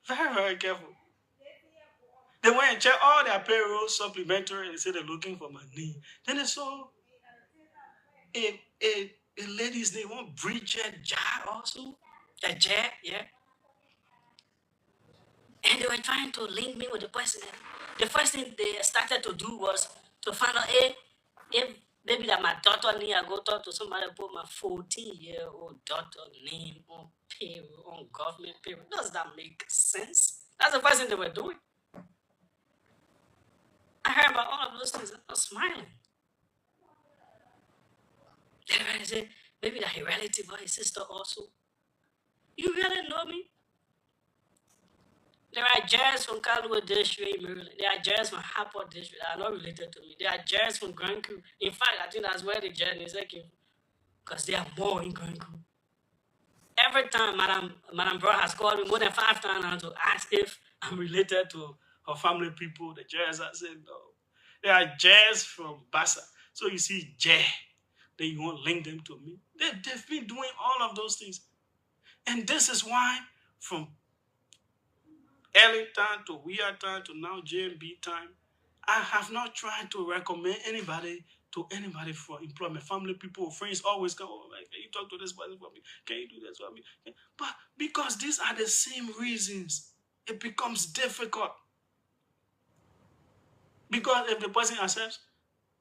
Very, very careful. They went and checked all their payroll supplementary and they said they're looking for my name. Then they saw a lady's name, one Bridget Jar also. A Jar, yeah. And they were trying to link me with the president. The first thing they started to do was to find out if maybe that my daughter need I go talk to somebody put my 14-year-old daughter name on payroll, on government payroll. Does that make sense? That's the first thing they were doing. I heard about all of those things. I was smiling. Then I said, maybe that a relative or his sister also. You really know me? There are Jazz from Caldwell District, Maryland. There are Jazz from Harper District that are not related to me. There are Jazz from Grand Crew. In fact, I think that's where the Jazz is like, because there are more in Grand Crew. Every time Madam Bro has called me more than 5 times now to ask if I'm related to her family people, the Jazz, I said no. There are Jazz from Bassa. So you see Jay, then you won't link them to me. They've been doing all of those things. And this is why from early time to weird time to now JMB time, I have not tried to recommend anybody to anybody for employment. Family, people, friends always come, oh, like, can you talk to this person for me? Can you do this for me? But because these are the same reasons, it becomes difficult. Because if the person accepts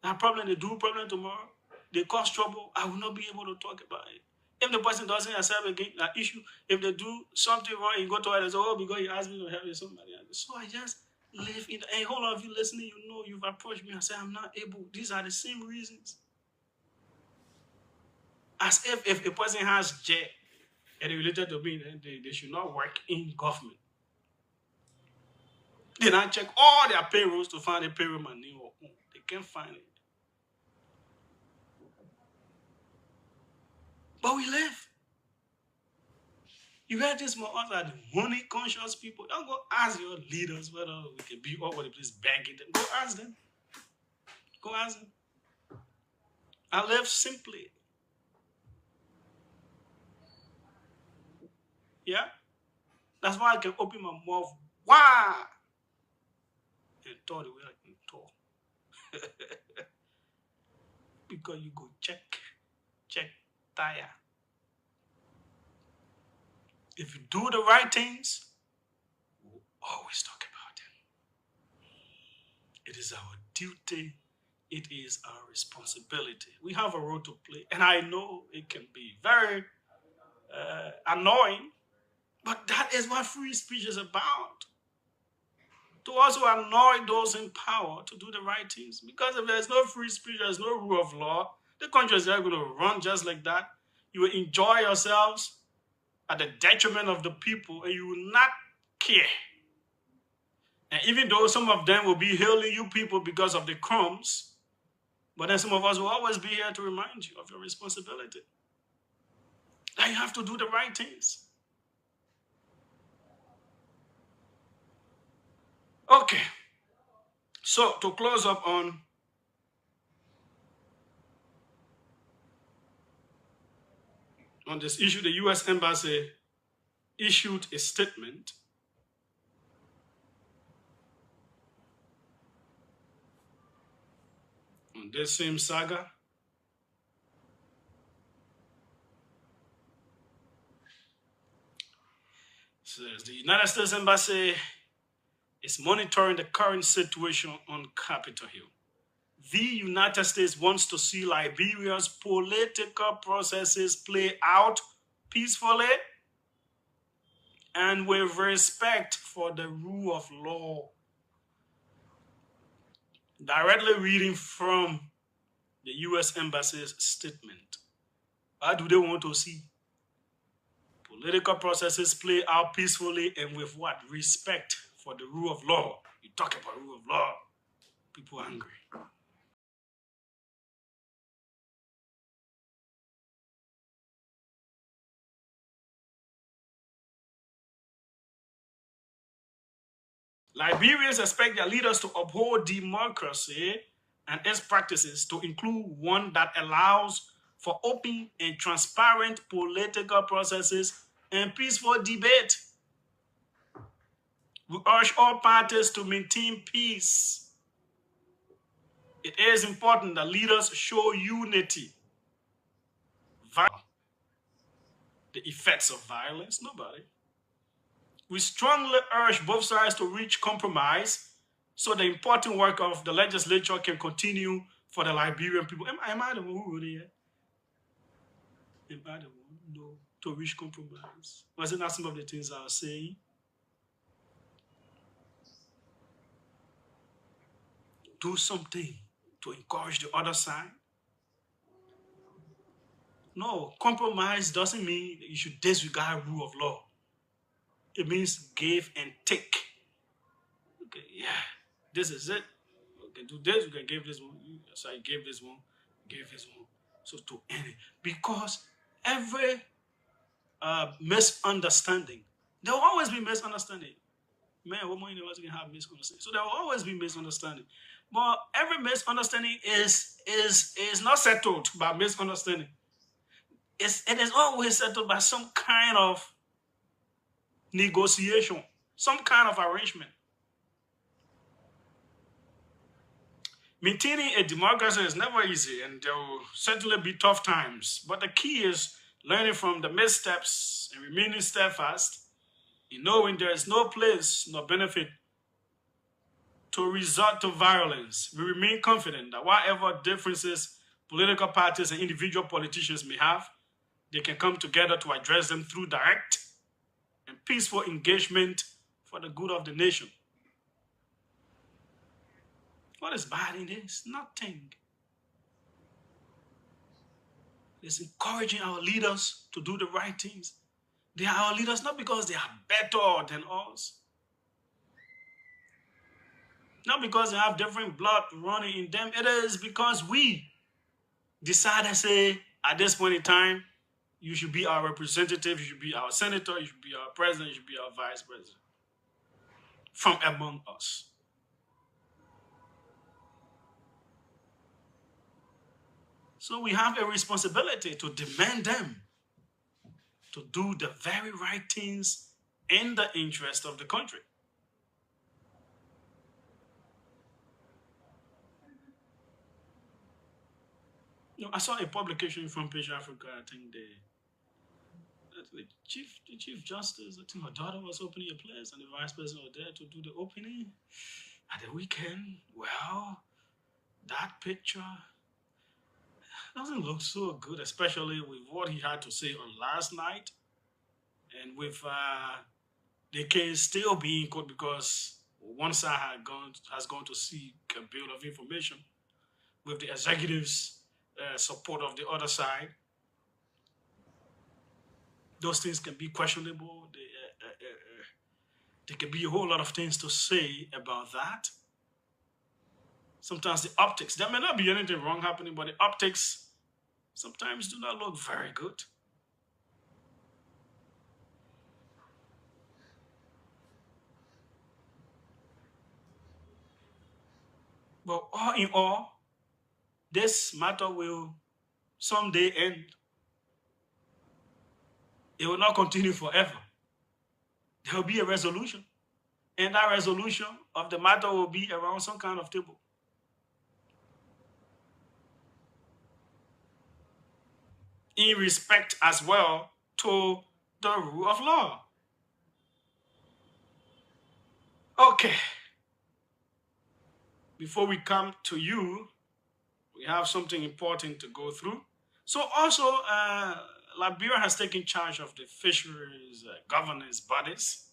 that problem, they do problem tomorrow, they cause trouble, I will not be able to talk about it. If the person doesn't accept again that issue, if they do something wrong, you go to it and say, oh, because you asked me to help you, somebody else. So I just live in, and all of you listening, you know, you've approached me and said, I'm not able. These are the same reasons. As if a person has J and they related to me, then they should not work in government. Then I check all their payrolls to find a payroll man name or they can't find it. But we live. You heard this more us are the money conscious people. Don't go ask your leaders whether we can be all over the place begging them. Go ask them. Go ask them. I live simply. Yeah? That's why I can open my mouth wide and talk the way I can talk. Because you go check, tire. If you do the right things, we'll always talk about them. It is our duty. It is our responsibility. We have a role to play. And I know it can be very annoying, but that is what free speech is about. To also annoy those in power to do the right things. Because if there's no free speech, there's no rule of law, the country is not going to run just like that. You will enjoy yourselves at the detriment of the people, and you will not care. And even though some of them will be hailing you people because of the crumbs, but then some of us will always be here to remind you of your responsibility. That you have to do the right things. Okay. So to close up on this issue, the U.S. Embassy issued a statement on this same saga. It says the United States Embassy is monitoring the current situation on Capitol Hill. The United States wants to see Liberia's political processes play out peacefully and with respect for the rule of law. Directly reading from the U.S. Embassy's statement. What do they want to see? Political processes play out peacefully and with what? Respect for the rule of law. You talk about rule of law, people are angry. Liberians expect their leaders to uphold democracy and its practices, to include one that allows for open and transparent political processes and peaceful debate. We urge all parties to maintain peace. It is important that leaders show unity. The effects of violence? Nobody. We strongly urge both sides to reach compromise so the important work of the legislature can continue for the Liberian people. Am I the one who wrote it? Am I the one? No. To reach compromise. Wasn't that some of the things I was saying? Do something to encourage the other side. No, compromise doesn't mean you should disregard rule of law. It means give and take. Okay, yeah, this is it. We can do this, we can give this one. So I gave this one, gave this one. So to end it. Because every misunderstanding, there will always be misunderstanding. Man, woman, you can have misunderstanding. So there will always be misunderstanding. But every misunderstanding is not settled by misunderstanding. It is always settled by some kind of negotiation, some kind of arrangement. Maintaining a democracy is never easy, and there will certainly be tough times. But the key is learning from the missteps and remaining steadfast in knowing there is no place nor benefit to resort to violence. We remain confident that whatever differences political parties and individual politicians may have, they can come together to address them through direct and peaceful engagement for the good of the nation. What is bad in this? Nothing. It's encouraging our leaders to do the right things. They are our leaders not because they are better than us, not because they have different blood running in them. It is because we decided, say, at this point in time, you should be our representative, you should be our senator, you should be our president, you should be our vice president from among us. So we have a responsibility to demand them to do the very right things in the interest of the country. I saw a publication from Page Africa. I think the chief justice, I think her daughter was opening a place, and the vice president was there to do the opening at the weekend. Well, that picture doesn't look so good, especially with what he had to say on last night, and with the case still being in court because one side has gone to seek a bill of information with the executive's support of the other side. Those things can be questionable. There can be a whole lot of things to say about that. Sometimes the optics, there may not be anything wrong happening, but the optics sometimes do not look very good. But all in all, this matter will someday end. It will not continue forever. There will be a resolution. And that resolution of the matter will be around some kind of table. In respect as well to the rule of law. Okay. Before we come to you, we have something important to go through. So also, Liberia has taken charge of the fisheries governance bodies,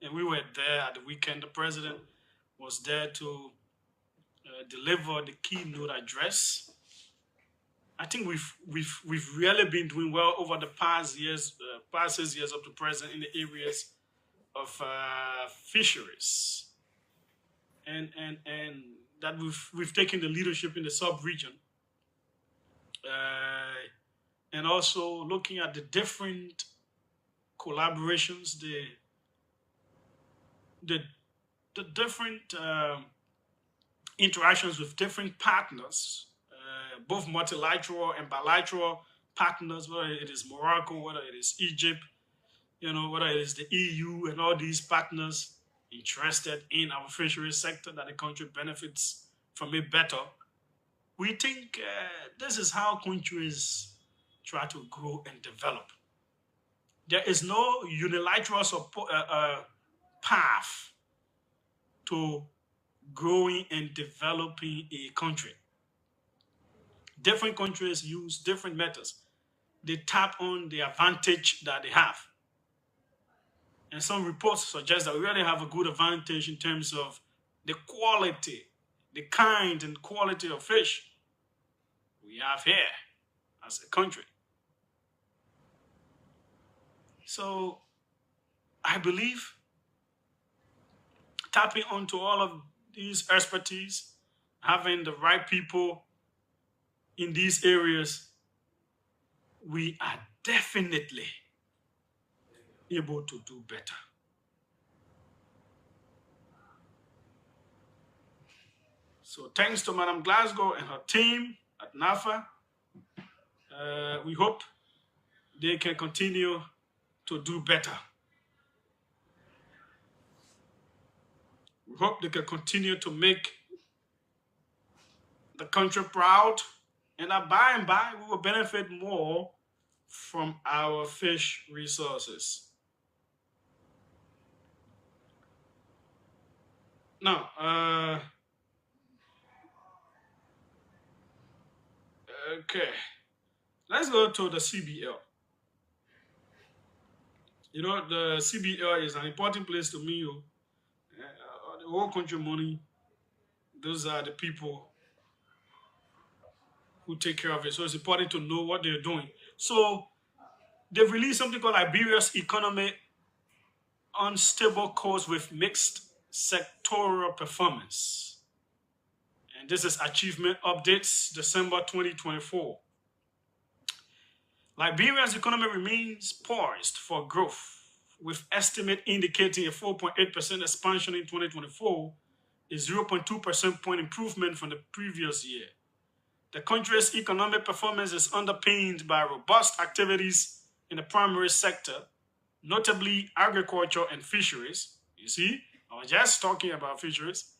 and we were there at the weekend. The president was there to deliver the keynote address. I think we've really been doing well over the past 6 years of the president in the areas of fisheries, and that we've taken the leadership in the sub-region, and also looking at the different collaborations, the different interactions with different partners, both multilateral and bilateral partners, whether it is Morocco, whether it is Egypt, whether it is the EU and all these partners interested in our fisheries sector, that the country benefits from it better. We think this is how countries try to grow and develop. There is no unilateral path to growing and developing a country. Different countries use different methods. They tap on the advantage that they have. And some reports suggest that we really have a good advantage in terms of the quality, the kind and quality of fish we have here as a country. So I believe tapping onto all of these expertise, having the right people in these areas, we are definitely able to do better. So thanks to Madam Glasgow and her team at NAFA. We hope they can continue to do better. We hope they can continue to make the country proud, and that by and by we will benefit more from our fish resources. Now, okay, let's go to the CBL. The CBL is an important place to me. The whole country money, those are the people who take care of it. So it's important to know what they're doing. So they've released something called Liberia's Economy on Stable Course with Mixed Sectoral Performance. And this is Achievement Updates, December 2024. Liberia's economy remains poised for growth, with estimate indicating a 4.8% expansion in 2024, a 0.2 percentage point improvement from the previous year. The country's economic performance is underpinned by robust activities in the primary sector, notably agriculture and fisheries. You see, I was just talking about fisheries.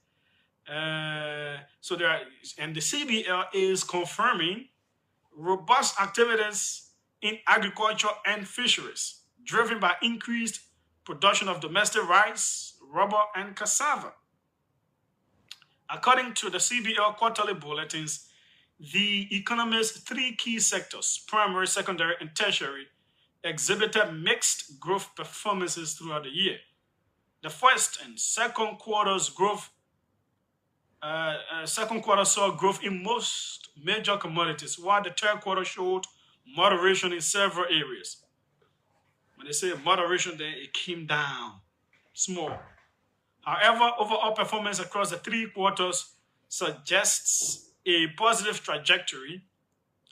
And the CBL is confirming robust activities in agriculture and fisheries, driven by increased production of domestic rice, rubber, and cassava. According to the CBL quarterly bulletins, the economy's three key sectors, primary, secondary, and tertiary, exhibited mixed growth performances throughout the year. The first and second quarters saw growth in most major commodities, while the third quarter showed moderation in several areas. When they say moderation, then it came down small. However, overall performance across the three quarters suggests a positive trajectory,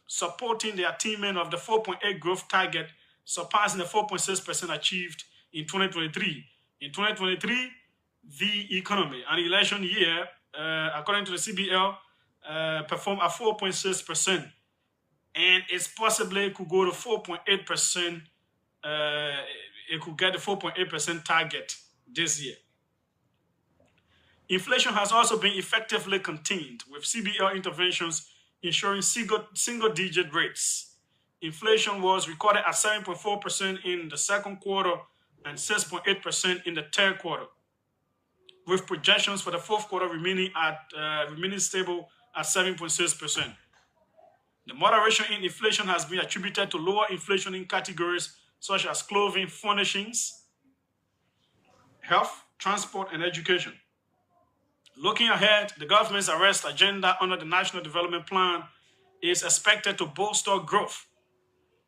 supporting the attainment of the 4.8 growth target, surpassing the 4.6% achieved in 2023. In 2023, the economy, an election year, according to the CBL, performed at 4.6%, and it's possibly could go to 4.8%. It could get the 4.8% target this year. Inflation has also been effectively contained, with CBL interventions ensuring single-digit rates. Inflation was recorded at 7.4% in the second quarter and 6.8% in the third quarter, with projections for the fourth quarter remaining stable at 7.6%. The moderation in inflation has been attributed to lower inflation in categories such as clothing, furnishings, health, transport, and education. Looking ahead, the government's arrest agenda under the National Development Plan is expected to bolster growth,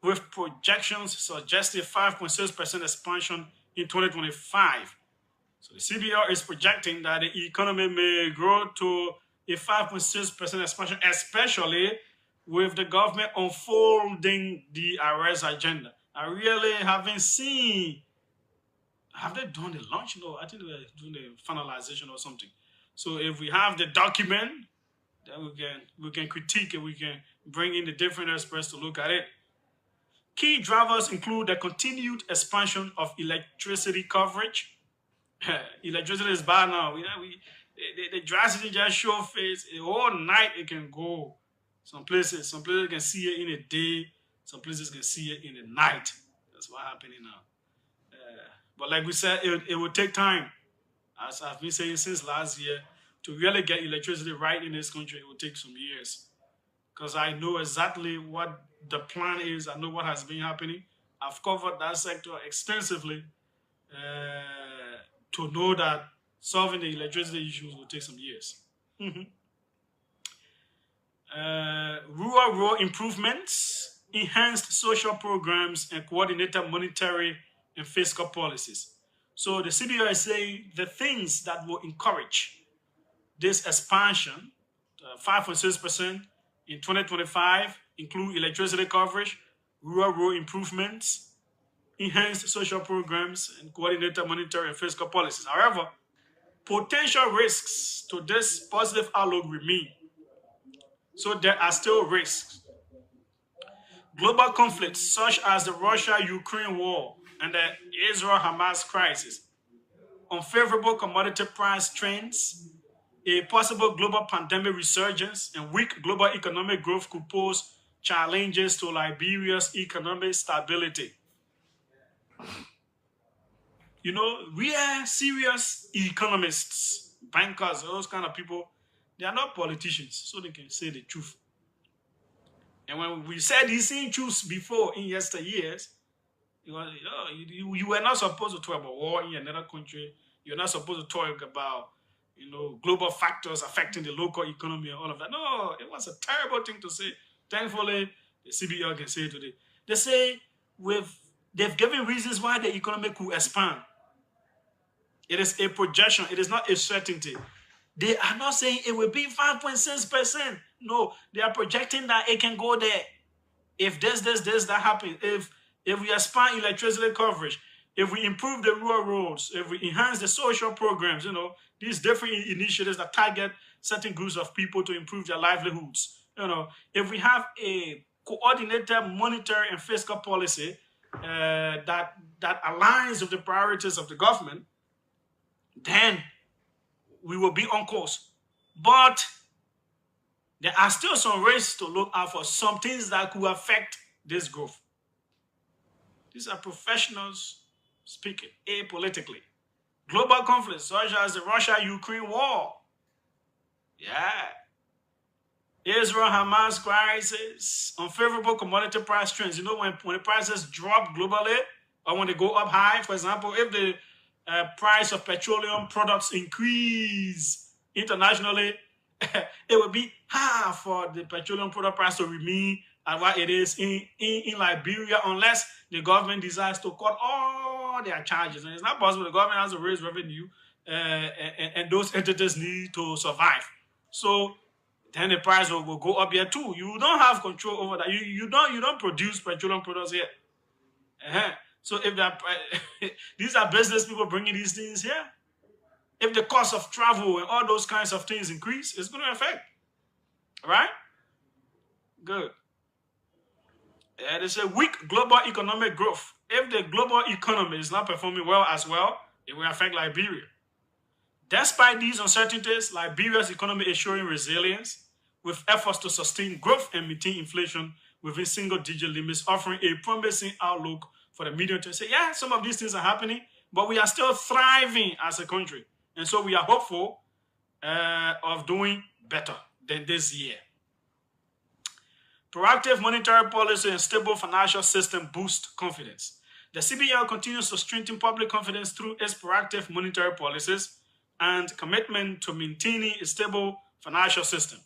with projections suggesting 5.6% expansion in 2025. So the CBL is projecting that the economy may grow to a 5.6% expansion, especially with the government unfolding the arrest agenda. I really haven't seen, have they done the launch? No, I think they're doing the finalization or something. So if we have the document, then we can critique it, we can bring in the different experts to look at it. Key drivers include the continued expansion of electricity coverage. Electricity is bad now. The dry season just show face. All night it can go. Some places can see it in a day. Some places can see it in the night. That's what's happening now. But like we said, it will take time. As I've been saying since last year, to really get electricity right in this country, it will take some years. Because I know exactly what the plan is. I know what has been happening. I've covered that sector extensively to know that solving the electricity issues will take some years. Rural improvements, enhanced social programs, and coordinated monetary and fiscal policies. So the CBO is saying the things that will encourage this expansion, 5.6% in 2025, include electricity coverage, rural improvements, enhanced social programs, and coordinated monetary and fiscal policies. However, potential risks to this positive outlook remain. So there are still risks. Global conflicts such as the Russia-Ukraine war and the Israel-Hamas crisis, unfavorable commodity price trends, a possible global pandemic resurgence, and weak global economic growth could pose challenges to Liberia's economic stability. You know, we are serious economists, bankers, those kind of people. They are not politicians, so they can say the truth. And when we said these same truths before in yesteryears, you were not supposed to talk about war in another country. You're not supposed to talk about, global factors affecting the local economy and all of that. No, it was a terrible thing to say. Thankfully, the CBO can say it today. They say they've given reasons why the economy could expand. It is a projection. It is not a certainty. They are not saying it will be 5.6%. No, they are projecting that it can go there. If that happens, if we expand electricity coverage, if we improve the rural roads, if we enhance the social programs, these different initiatives that target certain groups of people to improve their livelihoods, if we have a coordinated monetary and fiscal policy that aligns with the priorities of the government, then we will be on course. But there are still some risks to look out for, some things that could affect this growth. These are professionals speaking, apolitically. Global conflicts such as the Russia-Ukraine war. Yeah. Israel-Hamas crisis, unfavorable commodity price trends. When the prices drop globally or when they go up high, for example, if the price of petroleum products increase internationally, it will be hard for the petroleum product price to remain at what it is in Liberia unless the government decides to cut all their charges. And it's not possible. The government has to raise revenue and those entities need to survive. So then the price will go up here too. You don't have control over that. You don't produce petroleum products here. So if these are business people bringing these things here, if the cost of travel and all those kinds of things increase, it's going to affect. All right? Good. There's a weak global economic growth. If the global economy is not performing well as well, it will affect Liberia. Despite these uncertainties, Liberia's economy is showing resilience with efforts to sustain growth and maintain inflation within single-digit limits, offering a promising outlook for the medium term. Say, yeah, some of these things are happening, but we are still thriving as a country. And so we are hopeful of doing better than this year. Proactive monetary policy and stable financial system boost confidence. The CBL continues to strengthen public confidence through its proactive monetary policies and commitment to maintaining a stable financial system.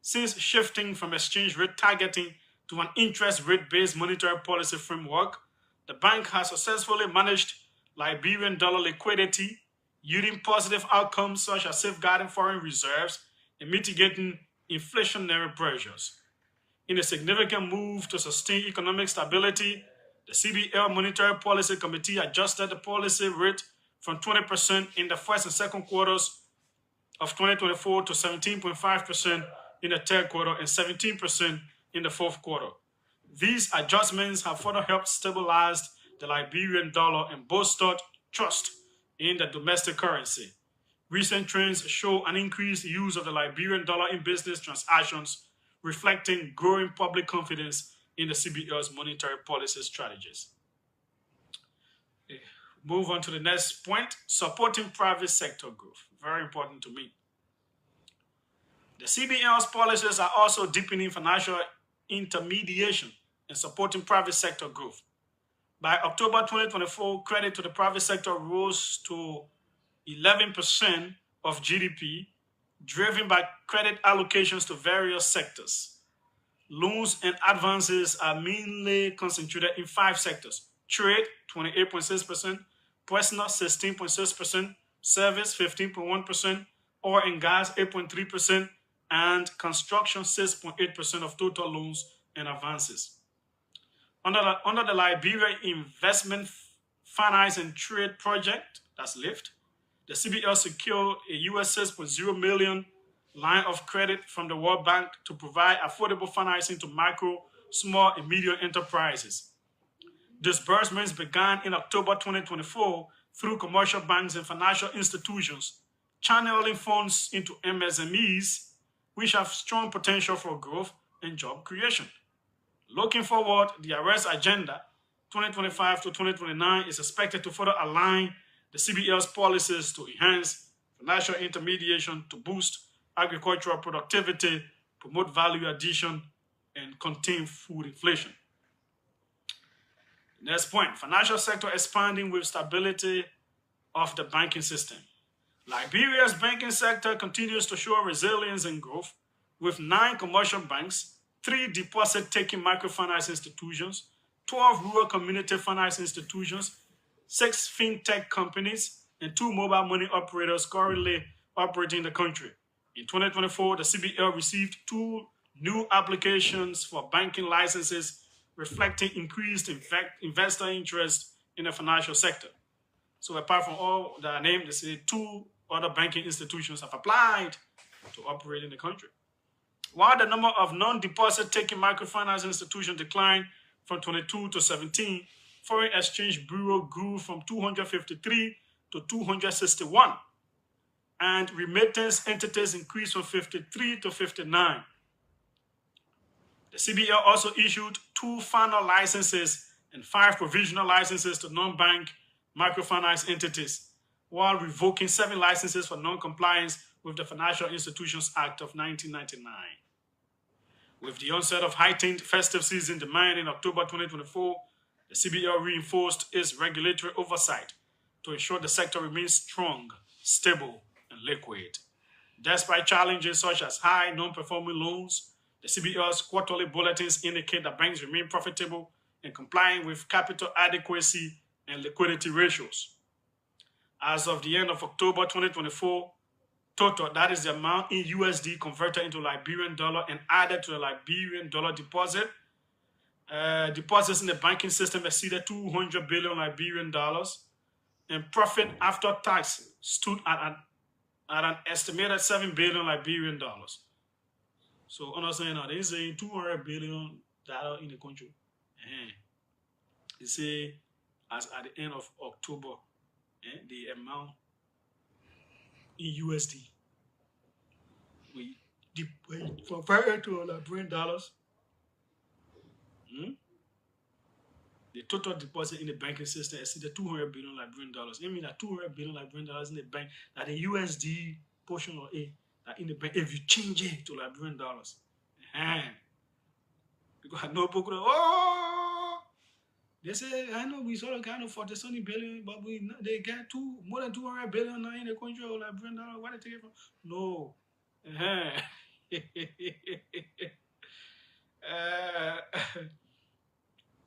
Since shifting from exchange rate targeting to an interest rate-based monetary policy framework, the bank has successfully managed Liberian dollar liquidity, yielding positive outcomes such as safeguarding foreign reserves and mitigating inflationary pressures. In a significant move to sustain economic stability, the CBL Monetary Policy Committee adjusted the policy rate from 20% in the first and second quarters of 2024 to 17.5% in the third quarter and 17% in the fourth quarter. These adjustments have further helped stabilize the Liberian dollar and bolstered trust in the domestic currency. Recent trends show an increased use of the Liberian dollar in business transactions, reflecting growing public confidence in the CBL's monetary policy strategies. Move on to the next point, supporting private sector growth. Very important to me. The CBL's policies are also deepening financial intermediation and supporting private sector growth. By October 2024, credit to the private sector rose to 11% of GDP, driven by credit allocations to various sectors. Loans and advances are mainly concentrated in 5 sectors: trade, 28.6%, personal, 16.6%, service, 15.1%, oil and gas, 8.3%, and construction, 6.8% of total loans and advances. Under the Liberia Investment Finance and Trade Project, that's LIFT, the CBL secured a US $6.0 million line of credit from the World Bank to provide affordable financing to micro, small, and medium enterprises. Disbursements began in October 2024 through commercial banks and financial institutions, channeling funds into MSMEs, which have strong potential for growth and job creation. Looking forward, the Arrest Agenda 2025 to 2029 is expected to further align the CBL's policies to enhance financial intermediation, to boost agricultural productivity, promote value addition, and contain food inflation. Next point, financial sector expanding with stability of the banking system. Liberia's banking sector continues to show resilience and growth, with 9 commercial banks, 3 deposit-taking microfinance institutions, 12 rural community finance institutions, 6 fintech companies, and 2 mobile money operators currently operating in the country. In 2024, the CBL received 2 new applications for banking licenses, reflecting increased investor interest in the financial sector. So apart from all that are named, they say 2 other banking institutions have applied to operate in the country. While the number of non-deposit taking microfinance institutions declined from 22 to 17, Foreign Exchange Bureau grew from 253 to 261, and remittance entities increased from 53 to 59. The CBL also issued 2 final licenses and 5 provisional licenses to non-bank microfinance entities, while revoking 7 licenses for non-compliance with the Financial Institutions Act of 1999. With the onset of heightened festive season demand in October 2024, the CBL reinforced its regulatory oversight to ensure the sector remains strong, stable, and liquid. Despite challenges such as high non-performing loans, the CBL's quarterly bulletins indicate that banks remain profitable and complying with capital adequacy and liquidity ratios. As of the end of October 2024, total, that is the amount in USD converted into Liberian dollar and added to the Liberian dollar deposit. Deposits in the banking system exceeded 200 billion Liberian dollars, and profit after tax stood at an estimated 7 billion Liberian dollars. So, understand now, they say $200 billion in the country. They say, as at the end of October, the amount in USD, we compare it to Liberian dollars. The total deposit in the banking system exceeded 200 billion Liberian dollars. I mean that 200 billion Liberian dollars in the bank, that the USD portion of it, that in the bank, if you change it to Liberian dollars, because I know people, they say, I know we sort of kind of 40 billion, but they get more than 200 billion now in the country of Liberian dollar. Where they take it from? No.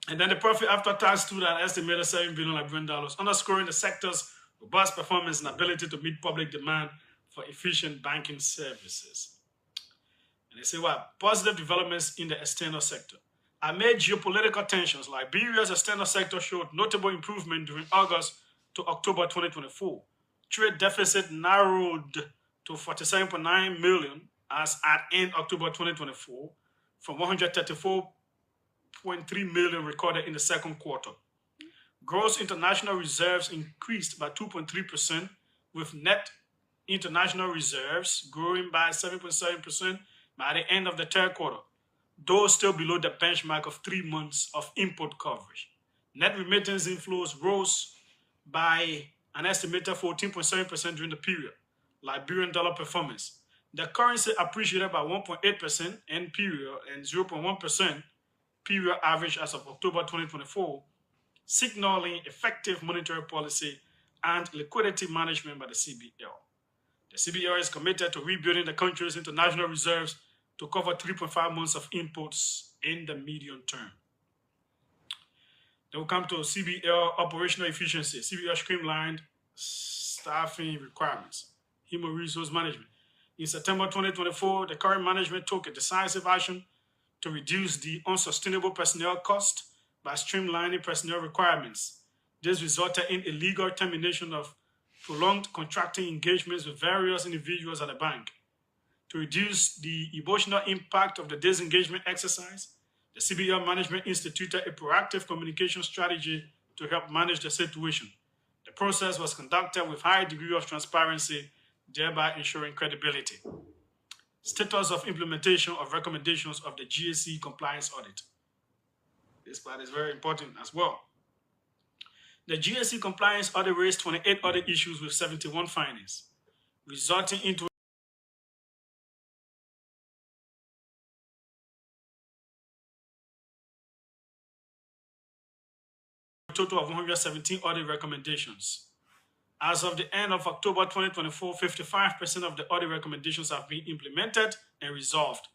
And then the profit after tax stood at estimated 7 billion Liberian dollars, underscoring the sector's robust performance and ability to meet public demand for efficient banking services. And they say, positive developments in the external sector. Amid geopolitical tensions, Liberia's external sector showed notable improvement during August to October 2024. Trade deficit narrowed to 47.9 million as at end October 2024 from 134 $2.3 million recorded in the second quarter. Gross international reserves increased by 2.3%, with net international reserves growing by 7.7% by the end of the third quarter, though still below the benchmark of 3 months of import coverage. Net remittance inflows rose by an estimated 14.7% during the period. Liberian dollar performance. The currency appreciated by 1.8% end period and 0.1% period average as of October 2024, signaling effective monetary policy and liquidity management by the CBL. The CBL is committed to rebuilding the country's international reserves to cover 3.5 months of imports in the medium term. Then we come to CBL operational efficiency. CBL streamlined staffing requirements, human resource management. In September 2024, the current management took a decisive action to reduce the unsustainable personnel cost by streamlining personnel requirements. This resulted in illegal termination of prolonged contracting engagements with various individuals at the bank. To reduce the emotional impact of the disengagement exercise, the CBL management instituted a proactive communication strategy to help manage the situation. The process was conducted with high degree of transparency, thereby ensuring credibility. Status of implementation of recommendations of the GSE compliance audit. This part is very important as well. The GSE compliance audit raised 28 audit issues with 71 findings, resulting into a total of 117 audit recommendations. As of the end of October 2024, 55% of the audit recommendations have been implemented and resolved.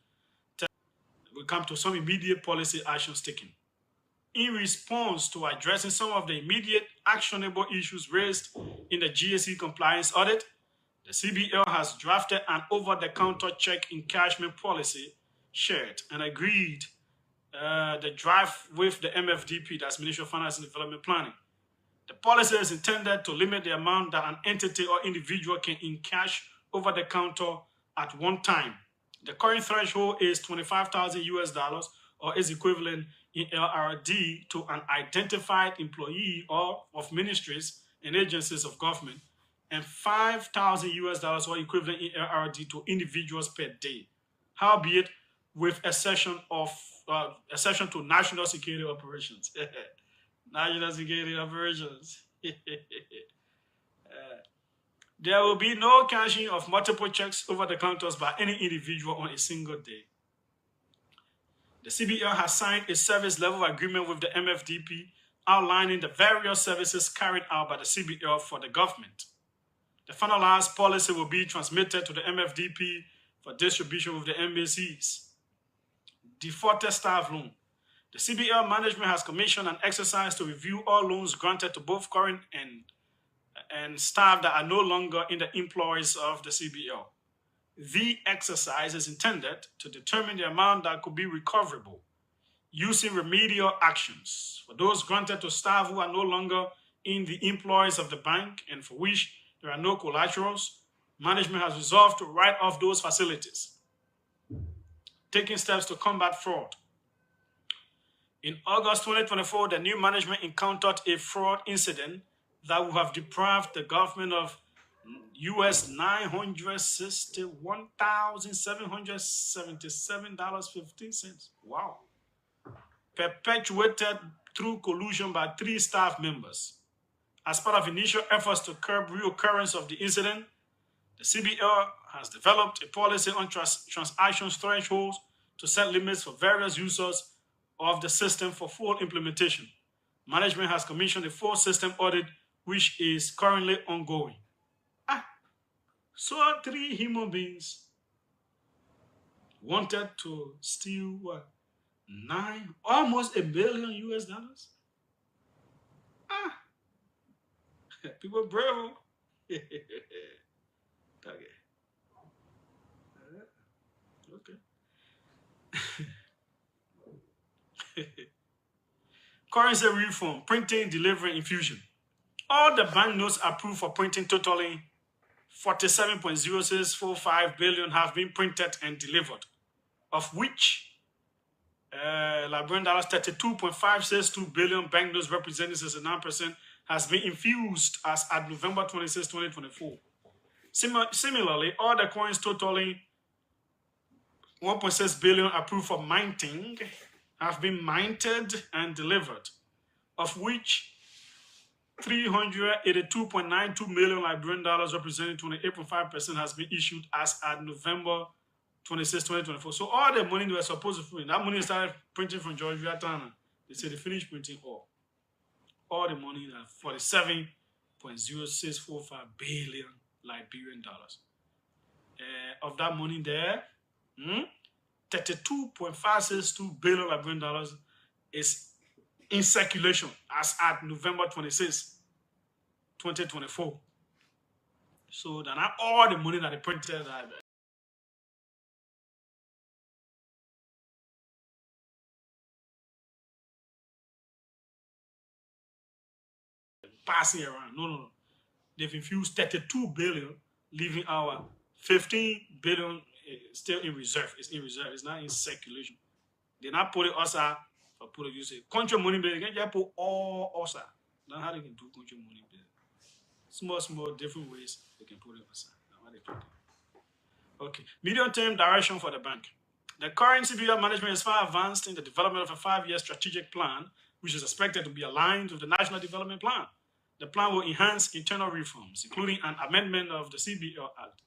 We come to some immediate policy actions taken. In response to addressing some of the immediate actionable issues raised in the GSE compliance audit, the CBL has drafted an over-the-counter check encashment policy, shared and agreed the draft with the MFDP, that's Ministry of Finance and Development Planning. The policy is intended to limit the amount that an entity or individual can encash over the counter at one time. The current threshold is $25,000 or is equivalent in LRD to an identified employee or of ministries and agencies of government, and $5,000 or equivalent in LRD to individuals per day. Howbeit, with exception to national security operations. National security operations. There will be no cashing of multiple checks over the counters by any individual on a single day. The CBL has signed a service level agreement with the MFDP outlining the various services carried out by the CBL for the government. The finalized policy will be transmitted to the MFDP for distribution with the embassies. Defaulted staff loan. The CBL management has commissioned an exercise to review all loans granted to both current and staff that are no longer in the employs of the CBL. The exercise is intended to determine the amount that could be recoverable using remedial actions for those granted to staff who are no longer in the employs of the bank and for which there are no collaterals. Management has resolved to write off those facilities, taking steps to combat fraud. In August 2024, the new management encountered a fraud incident that would have deprived the government of US $961,777.15. Wow. Perpetuated through collusion by 3 staff members. As part of initial efforts to curb reoccurrence of the incident, the CBL has developed a policy on transaction thresholds to set limits for various users of the system for full implementation. Management has commissioned a full system audit, which is currently ongoing. So 3 human beings wanted to steal what? Almost $1 billion US. People brave. Okay. Currency reform, printing, delivery, infusion. All the banknotes approved for printing totaling 47.0645 billion have been printed and delivered, of which Liberian dollars 32.562 billion banknotes representing 69% has been infused as at November 26, 2024. Similarly, all the coins totaling 1.6 billion approved for minting have been minted and delivered, of which 382.92 million Liberian dollars representing 28.5% has been issued as at November 26, 2024. So all the money they were supposed to print, that money started printing from Georgia Tana. They said they finished printing all the money at 47.0645 billion Liberian dollars. Of that money there, 32.562 billion Liberian dollars is in circulation as at November 26, 2024. So that not all the money that they printed that passing around. No. They've infused 32 billion, leaving our 15 billion still in reserve. It's in reserve. It's not in circulation. They're not putting us out for put you say country money bill. They can just put all us out. That's how they can do country money bill. Small different ways they can put it us out. That's how they put it. Okay. Medium-term direction for the bank. The current CBL management is far advanced in the development of a 5-year strategic plan, which is expected to be aligned with the National Development Plan. The plan will enhance internal reforms, including an amendment of the CBL Act,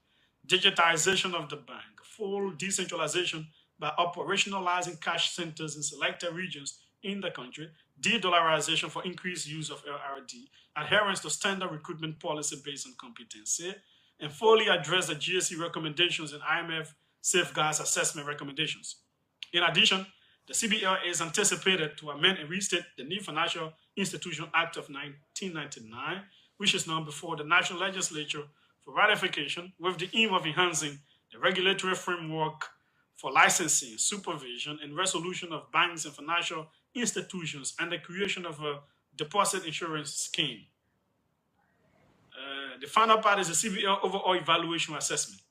digitization of the bank, full decentralization by operationalizing cash centers in selected regions in the country, de-dollarization for increased use of LRD, adherence to standard recruitment policy based on competency, and fully address the GSE recommendations and IMF safeguards assessment recommendations. In addition, the CBL is anticipated to amend and restate the New Financial Institution Act of 1999, which is now before the National Legislature for ratification, with the aim of enhancing the regulatory framework for licensing, supervision, and resolution of banks and financial institutions, and the creation of a deposit insurance scheme. The final part is the CBL overall evaluation assessment.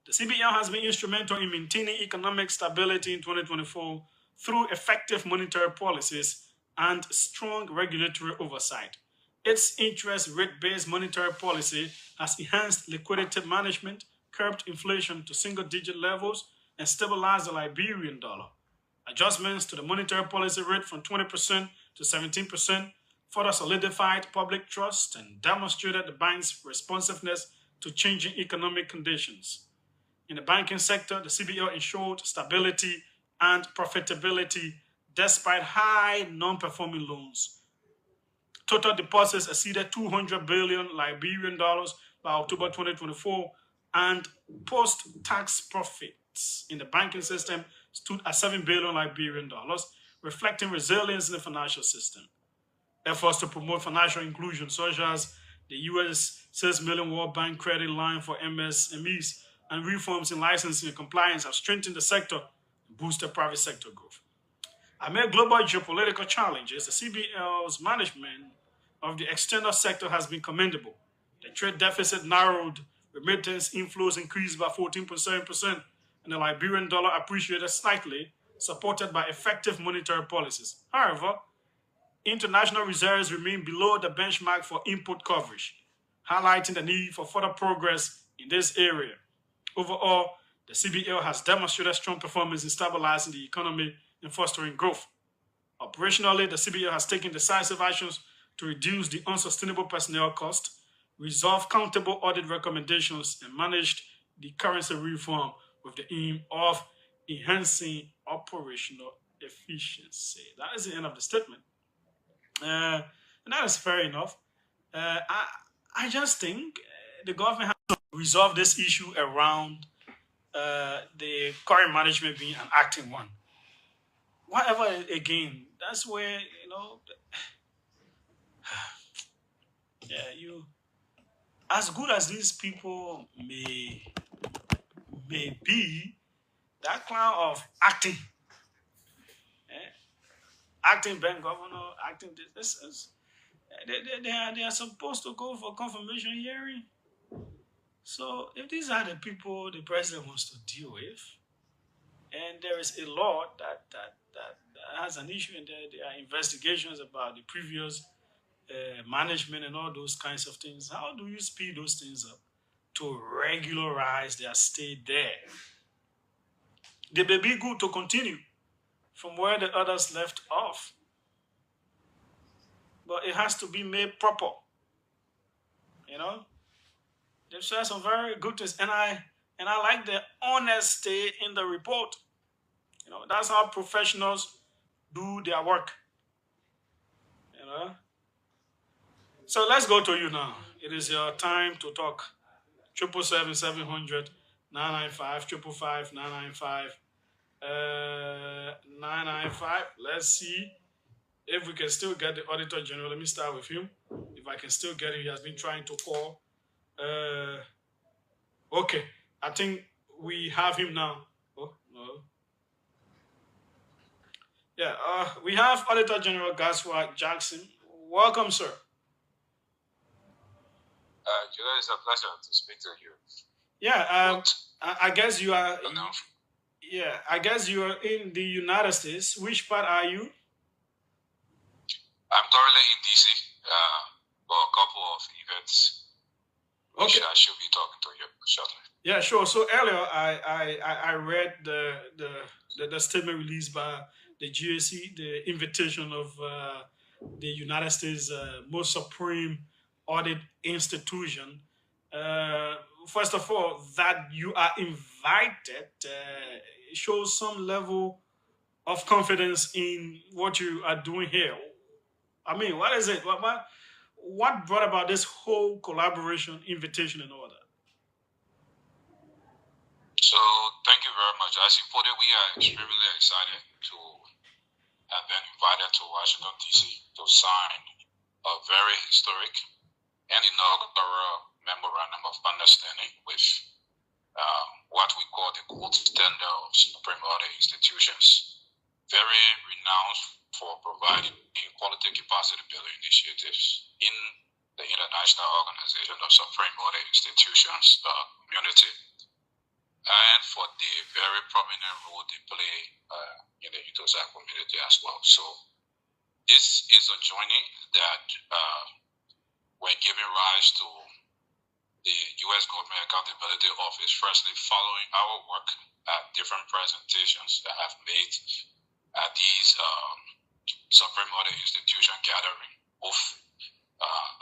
The CBL has been instrumental in maintaining economic stability in 2024 through effective monetary policies and strong regulatory oversight. Its interest rate-based monetary policy has enhanced liquidity management, curbed inflation to single-digit levels, and stabilized the Liberian dollar. Adjustments to the monetary policy rate from 20% to 17% further solidified public trust and demonstrated the bank's responsiveness to changing economic conditions. In the banking sector, the CBL ensured stability and profitability despite high non-performing loans. Total deposits exceeded 200 billion Liberian dollars by October 2024, and post-tax profits in the banking system stood at 7 billion Liberian dollars, reflecting resilience in the financial system. Efforts to promote financial inclusion, such as the US $6 million World Bank credit line for MSMEs, and reforms in licensing and compliance have strengthened the sector and boosted private sector growth. Amid global geopolitical challenges, the CBL's management of the external sector has been commendable. The trade deficit narrowed, remittance inflows increased by 14.7%, and the Liberian dollar appreciated slightly, supported by effective monetary policies. However, international reserves remain below the benchmark for input coverage, highlighting the need for further progress in this area. Overall, the CBL has demonstrated strong performance in stabilizing the economy and fostering growth. Operationally, the CBL has taken decisive actions to reduce the unsustainable personnel cost, resolve countable audit recommendations, and managed the currency reform with the aim of enhancing operational efficiency. That is the end of the statement. And that is fair enough. I just think the government has to resolve this issue around the current management being an acting one. Whatever, again, that's where, as good as these people may be, that clown of acting, acting bank governor, acting this is, they are supposed to go for confirmation hearing. So if these are the people the president wants to deal with, and there is a law that has an issue, and there are investigations about the previous management and all those kinds of things. How do you speed those things up to regularize their stay there? They may be good to continue from where the others left off, but it has to be made proper. You know, they've said some very good things, and I like the honesty in the report. You know, that's how professionals do their work. You know, so let's go to you now. It is your time to talk. 777-700-995, 555-995, 995. Let's see if we can still get the Auditor General. Let me start with him. If I can still get him, he has been trying to call. Okay, I think we have him now. Oh, no. Yeah, we have Auditor General Gaswa Jackson. Welcome, sir. Julius, it's a pleasure to speak to you. Yeah, I guess you are. Yeah, I guess you are in the United States. Which part are you? I'm currently in DC for a couple of events. Which I should be talking to you shortly. Yeah, sure. So earlier, I read the statement released by the GAC, the invitation of the United States most supreme audit institution. First of all, that you are invited shows some level of confidence in what you are doing here. I mean, what is it? What brought about this whole collaboration, invitation, and all that? So, thank you very much. As you put it, we are extremely excited to have been invited to Washington, D.C. to sign a very historic and inaugural memorandum of understanding with what we call the gold standard of supreme audit institutions, very renowned for providing quality capacity building initiatives in the International Organization of Supreme Audit Institutions community, and for the very prominent role they play in the UTOSA community as well. So this is a journey that we're giving rise to the U.S. Government Accountability Office, firstly following our work at different presentations that have made at these Supreme Audit Institution gathering, both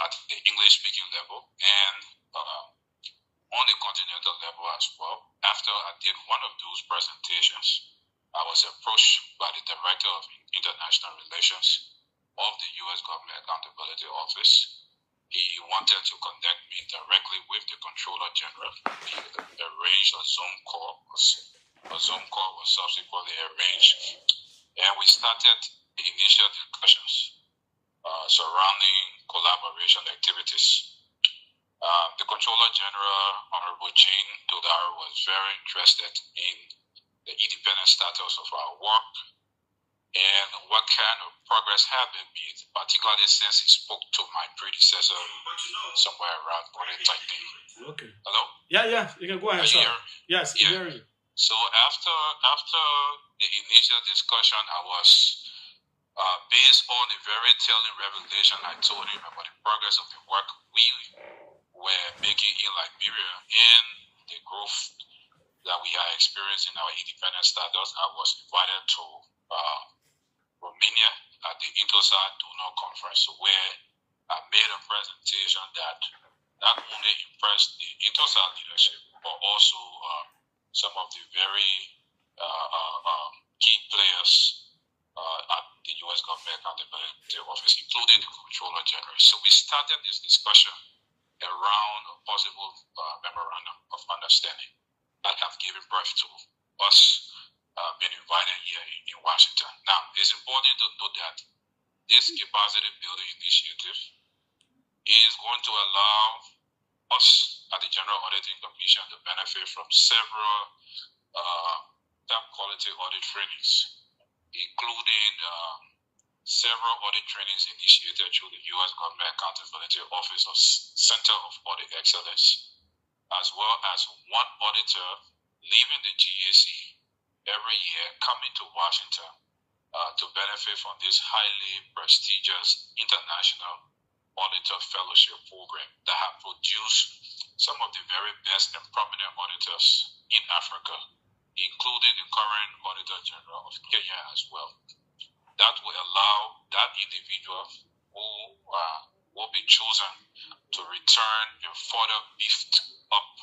at the English-speaking level and on the continental level as well. After I did one of those presentations, I was approached by the Director of International Relations of the U.S. Government Accountability Office. He wanted to connect me directly with the Controller General. He arranged a Zoom call. A Zoom call was subsequently arranged, and we started the initial discussions surrounding collaboration activities. The Controller General, Honorable Jean Dodaro, was very interested in the independent status of our work and what kind of progress had been made, particularly since he spoke to my predecessor somewhere around 2013. Okay. Hello? Yeah, you can go ahead. Yes, yeah. hearing you. So after the initial discussion, I was based on the very telling revelation I told him about the progress of the work we were making in Liberia and the growth that we are experiencing our independent status. I was invited to Romania at the Intosat Donor Conference, where I made a presentation that not only impressed the Intosat leadership, but also some of the very key players at the U.S. Government Accountability Office, including the Controller General. So we started this discussion around a possible memorandum of understanding that have given birth to us being invited here in Washington. Now, it's important to note that this capacity building initiative is going to allow us at the General Auditing Commission to benefit from several top quality audit trainings, including several audit trainings initiated through the U.S. Government Accountability Office of Center of Audit Excellence, as well as one auditor leaving the GAC every year coming to Washington to benefit from this highly prestigious international auditor fellowship program that have produced some of the very best and prominent auditors in Africa, including the current Auditor General of Kenya as well. That will allow that individual who will be chosen to return a further beefed up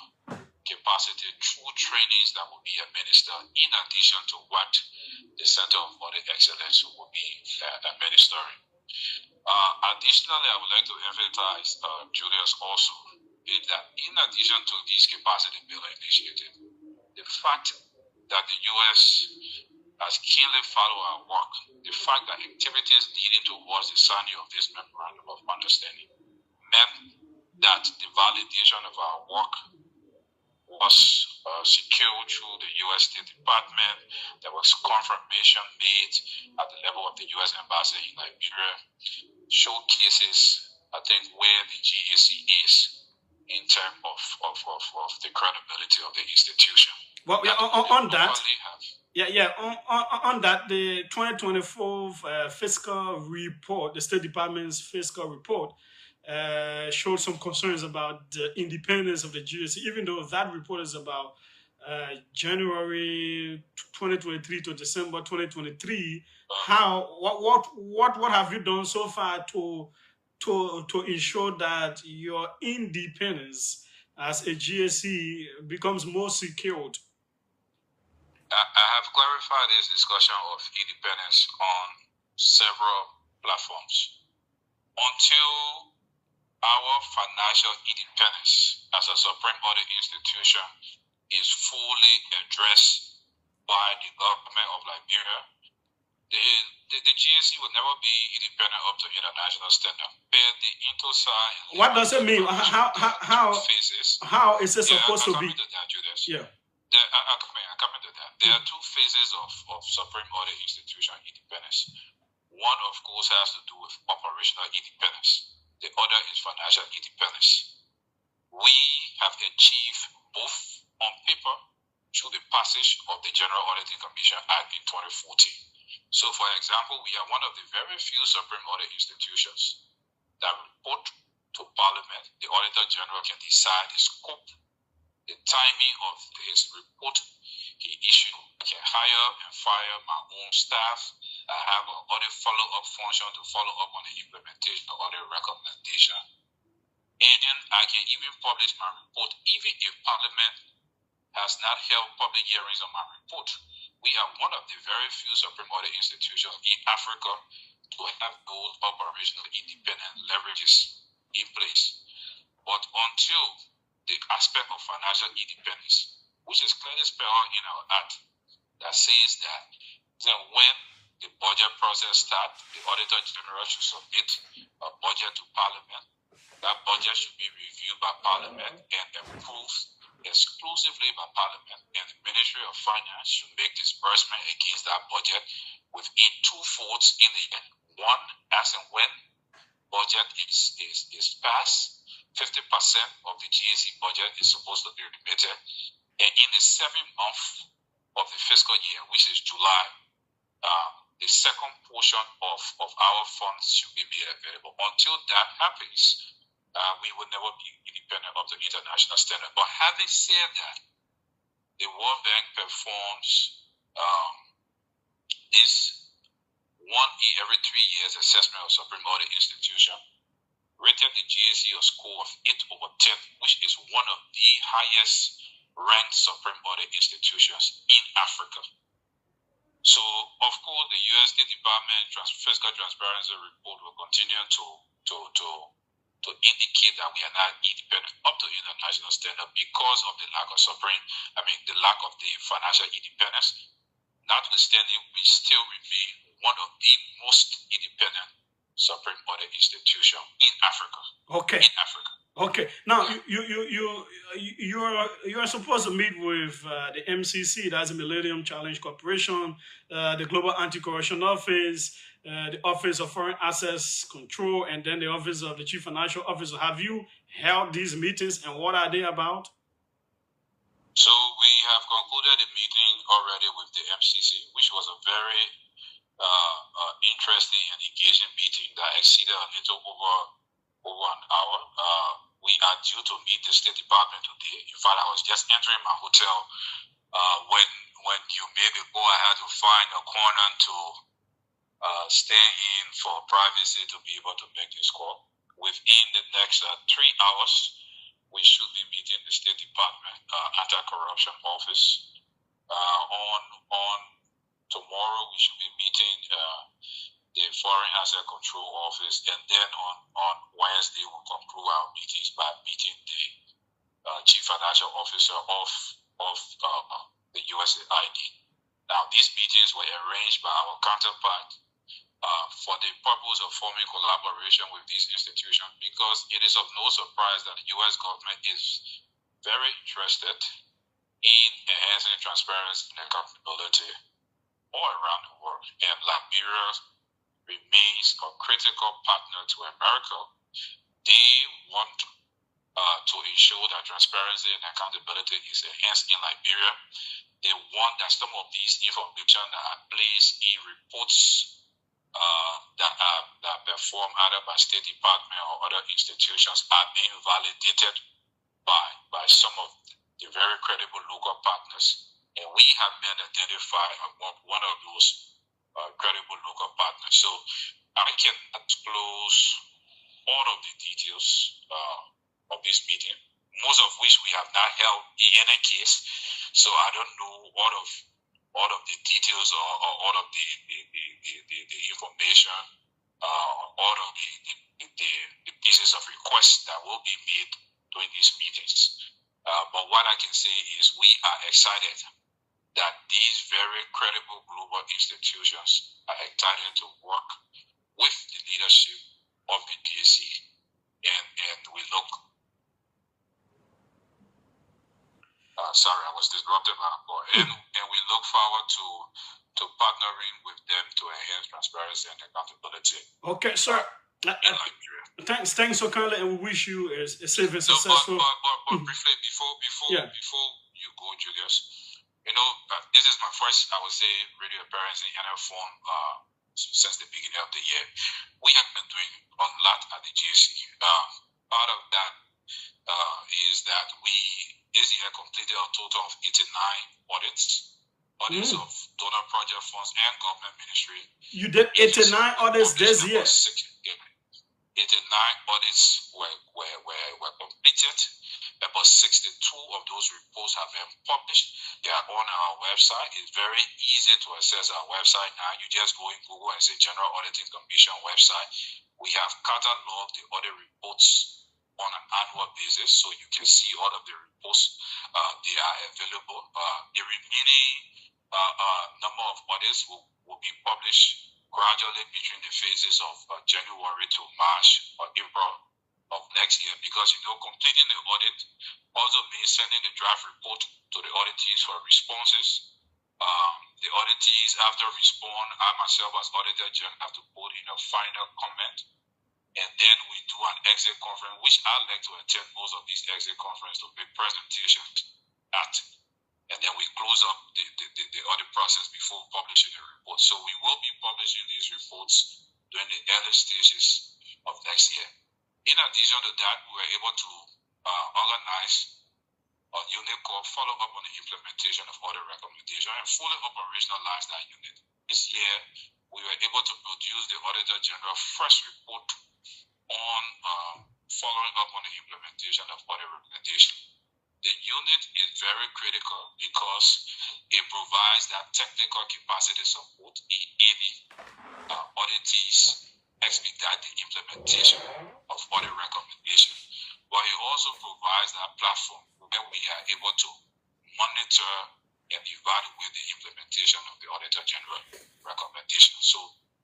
capacity through trainings that will be administered in addition to what the Center of Audit Excellence will be administering. Additionally, I would like to emphasize, Julius, also, is that in addition to this capacity building initiative, the fact that the U.S. has keenly followed our work, the fact that activities leading towards the signing of this memorandum of understanding meant that the validation of our work was secured through the U.S. State Department. There was confirmation made at the level of the U.S. Embassy in Liberia, showcases, I think, where the GAC is in terms of the credibility of the institution. Well, on that, on that, the 2024 fiscal report, the State Department's fiscal report, showed some concerns about the independence of the GAC, even though that report is about January 2023 to December 2023. What have you done so far to ensure that your independence as a GAC becomes more secured? I have clarified this discussion of independence on several platforms. Until our financial independence as a supreme audit institution is fully addressed by the government of Liberia, the GAC will never be independent up to international standard. But the Intosai. What does it mean? How is it supposed to be? Yeah. I'm coming to that. There are two phases of supreme audit institution independence. One, of course, has to do with operational independence. The other is financial independence. We have achieved both on paper through the passage of the General Auditing Commission Act in 2014. So, for example, we are one of the very few supreme audit institutions that report to Parliament. The Auditor General can decide the scope, the timing of his report he issued. I can hire and fire my own staff. I have an audit follow-up function to follow up on the implementation of audit recommendation. And then I can even publish my report, even if Parliament has not held public hearings on my report. We are one of the very few supreme audit institutions in Africa to have those operational independent leverages in place. But until the aspect of financial independence, which is clearly spelled out in our act, that says that when the budget process starts, the Auditor General should submit a budget to Parliament. That budget should be reviewed by Parliament and approved exclusively by Parliament, and the Ministry of Finance should make disbursement against that budget within 2/4 in the year. One, as and when budget is passed, 50% of the GAC budget is supposed to be remitted, and in the 7th month of the fiscal year, which is July, the second portion of our funds should be made available. Until that happens, we will never be independent of the international standard. But having said that, the World Bank performs this 1 every 3 years assessment of supreme audit institution, rated the GAC a score of 8/10, which is one of the highest ranked supreme audit institutions in Africa. So, of course, the U.S. State Department Fiscal Transparency Report will continue to indicate that we are not independent up to international standard because of the lack of the financial independence. Notwithstanding, we still remain one of the most independent supreme audit institutions in Africa. Okay. In Africa. Okay. Now you are supposed to meet with the MCC, that's the Millennium Challenge Corporation, the Global Anti-Corruption Office, the Office of Foreign Assets Control, and then the Office of the Chief Financial Officer. Have you held these meetings, and what are they about? So we have concluded the meeting already with the MCC, which was a very interesting and engaging meeting that exceeded a little over an hour. We are due to meet the State Department today. In fact, I was just entering my hotel when you maybe go ahead to find a corner to stay in for privacy to be able to make this call. Within the next 3 hours, we should be meeting the State Department Anti-Corruption Office. On tomorrow, we should be meeting the Foreign Asset Control Office, and then on Wednesday, we'll conclude our meetings by meeting the Chief Financial Officer of the USAID. Now, these meetings were arranged by our counterpart for the purpose of forming collaboration with these institutions, because it is of no surprise that the U.S. government is very interested in enhancing transparency and accountability all around the world. And Liberia remains a critical partner to America. They want to ensure that transparency and accountability is enhanced in Liberia. They want that some of these information that are placed in reports that are performed either by State Department or other institutions are being validated by some of the very credible local partners. And we have been identified among one of those credible local partners. So I can disclose all of the details of this meeting, most of which we have not held in any case. So I don't know all of the details or all of the information, all of the pieces of requests that will be made during these meetings. But what I can say is we are excited that these very credible global institutions are excited to work with the leadership of the DSC, and we look. Sorry, I was disrupted by a call. And we look forward to partnering with them to enhance transparency and accountability. Okay, sir. Thanks so kindly, and we wish you a safe and successful. But briefly, before you go, Julius, this is my first, I would say, radio appearance in any form since the beginning of the year. We have been doing a lot at the GSC. Part of that is that we this year completed a total of 89 audits of donor project funds and government ministry. You did 89 audits this year? 89 audits were completed. About 62 of those reports have been published. They are on our website. It's very easy to access our website now. You just go in Google and say General Auditing Commission website. We have cataloged the audit reports on an annual basis, so you can see all of the reports. They are available. The remaining number of audits will be published gradually between the phases of January to March or April of next year, because completing the audit also means sending the draft report to the auditees for responses. The auditees, after respond, I myself as Auditor General have to put in a final comment. And then we do an exit conference, which I like to attend most of these exit conferences to make presentations at. And then we close up the audit process before publishing the report. So we will be publishing these reports during the early stages of next year. In addition to that, we were able to organize a unit called Follow Up on the Implementation of Audit Recommendation and fully operationalize that unit. This year, we were able to produce the Auditor General fresh report on following up on the implementation of audit recommendation. The unit is very critical because it provides that technical capacity support in aiding auditees expedite the implementation of audit recommendation. But it also provides that platform where we are able to monitor and evaluate the implementation of the Auditor General recommendation. So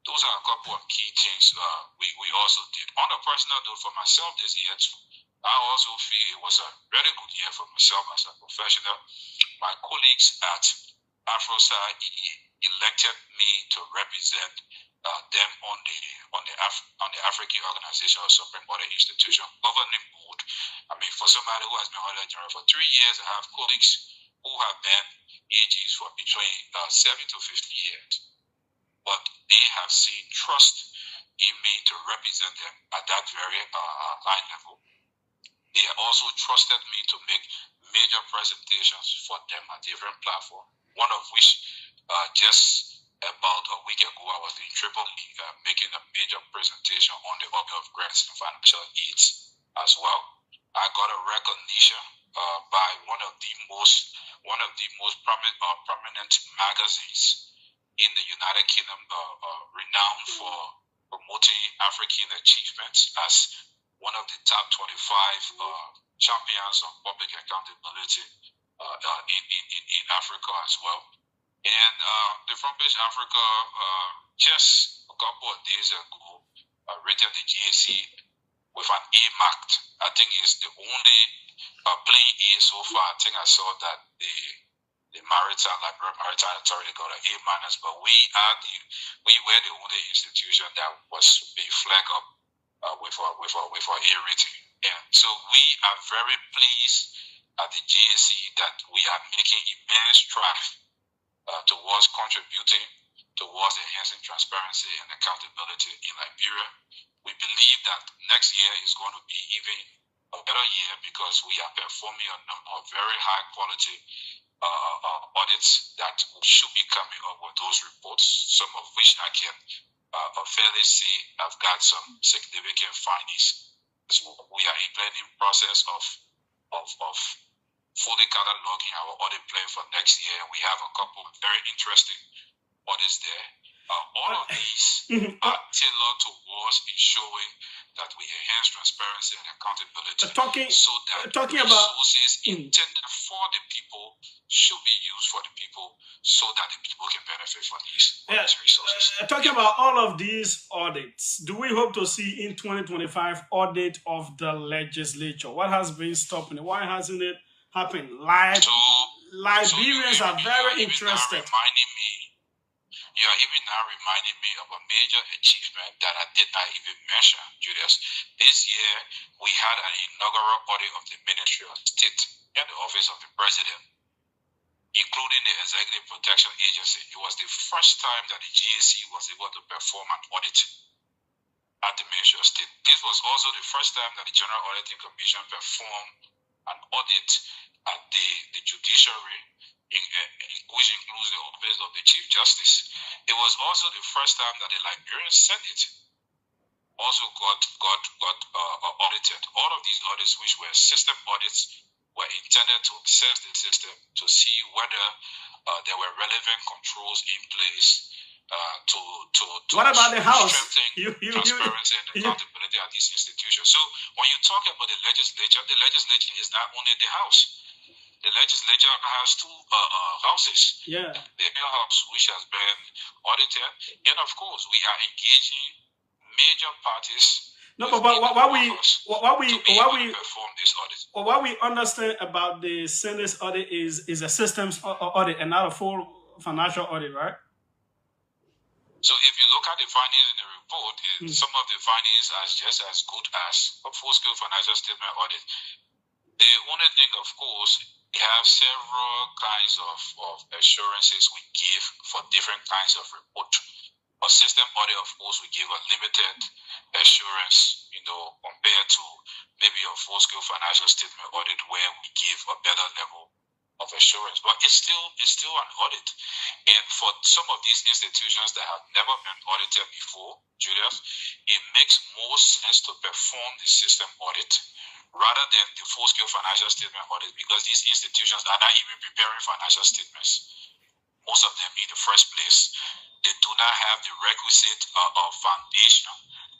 those are a couple of key things we also did. On a personal note for myself this year too, I also feel it was a very good year for myself as a professional. My colleagues at AfroSci elected me to represent them on the African Organization of Supreme Audit Institution governing board. I mean, for somebody who has been Auditor General for 3 years, I have colleagues who have been AGs for between 7 to 50 years, but they have seen trust in me to represent them at that very high level. They also trusted me to make major presentations for them at different platforms, one of which just about a week ago I was in Tripoli making a major presentation on the order of grants and financial aids as well. I got a recognition by one of the most prominent magazines in the United Kingdom, renowned for promoting African achievements, as one of the top 25 champions of public accountability in Africa as well. And the Front Page Africa just a couple of days ago rated the GAC with an A marked. I think it's the only playing A so far. I think I saw that the Liberia Maritime Authority got an A minus, but we were the only institution that was being flagged up with our A rating. And so we are very pleased at the GAC that we are making immense strides towards contributing towards enhancing transparency and accountability in Liberia. We believe that next year is going to be even a better year because we are performing a number of very high quality audits that should be coming up with those reports, some of which I can fairly say I've got some significant findings. So we are in planning process of fully cataloging our audit plan for next year. We have a couple of very interesting audits there. All of these are tailored towards ensuring that we enhance transparency and accountability so that resources intended for the people should be used for the people so that the people can benefit from these resources. Talking about all of these audits, do we hope to see in 2025 audit of the legislature? What has been stopping it? Why hasn't it happened? Liberians are very interested. You are even now reminding me of a major achievement that I did not even mention, Julius. This year, we had an inaugural audit of the Ministry of State and the Office of the President, including the Executive Protection Agency. It was the first time that the GAC was able to perform an audit at the Ministry of State. This was also the first time that the General Auditing Commission performed an audit at the judiciary, which includes the office of the Chief Justice. It was also the first time that the Liberian Senate also got audited. All of these audits, which were system audits, were intended to assess the system to see whether there were relevant controls in place to what about the House? Transparency and accountability at these institutions. So when you talk about the legislature is not only the House. The legislature has two houses. Yeah. The House, which has been audited, and of course, we are engaging major parties. No, but what we perform this audit. What we understand about the Senate's audit is a systems audit and not a full financial audit, right? So if you look at the findings in the report, some of the findings are just as good as a full-scale financial statement audit. The only thing, of course, we have several kinds of assurances we give for different kinds of report. A system audit, of course, we give a limited assurance, compared to maybe a full-scale financial statement audit where we give a better level of assurance. But it's still an audit. And for some of these institutions that have never been audited before, Julius, it makes more sense to perform the system audit rather than the full-scale financial statement audit, because these institutions are not even preparing financial statements. Most of them in the first place, they do not have the requisite foundation